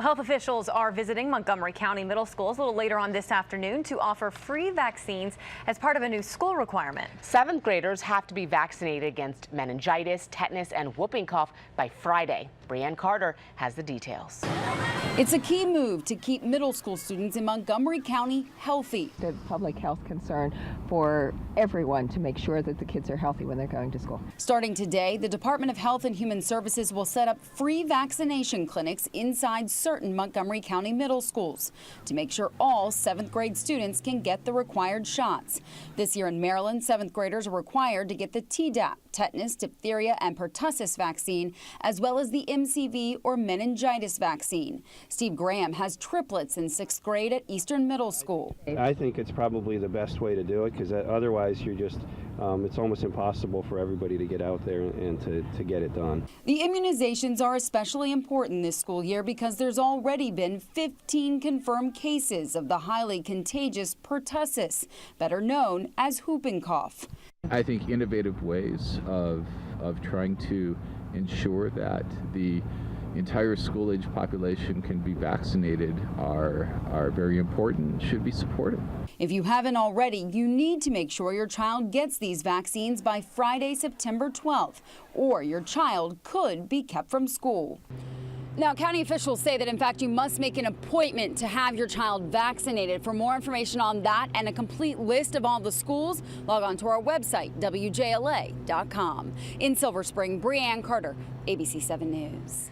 Well, health officials are visiting Montgomery County middle schools a little later on this afternoon to offer free vaccines as part of a new school requirement. 7th graders have to be vaccinated against meningitis, tetanus, and whooping cough by Friday. Brianne Carter has the details. It's a key move to keep middle school students in Montgomery County healthy. The public health concern for everyone to make sure that the kids are healthy when they're going to school. Starting today, the Department of Health and Human Services will set up free vaccination clinics inside certain Montgomery County middle schools to make sure all 7th grade students can get the required shots. This year in Maryland, 7th graders are required to get the Tdap, tetanus, diphtheria, and pertussis vaccine, as well as the MCV or meningitis vaccine. Steve Graham has triplets in 6th grade at Eastern Middle School. I think it's probably the best way to do it because otherwise you're just, it's almost impossible for everybody to get out there and to get it done. The immunizations are especially important this school year because there's already been 15 confirmed cases of the highly contagious pertussis, better known as whooping cough. I think innovative ways of trying to ensure that the entire school-age population can be vaccinated are very important and should be supported. If you haven't already, you need to make sure your child gets these vaccines by Friday, September 12th, or your child could be kept from school. Now, county officials say that, in fact, you must make an appointment to have your child vaccinated. For more information on that and a complete list of all the schools, log on to our website, WJLA.com. In Silver Spring, Brianne Carter, ABC 7 News.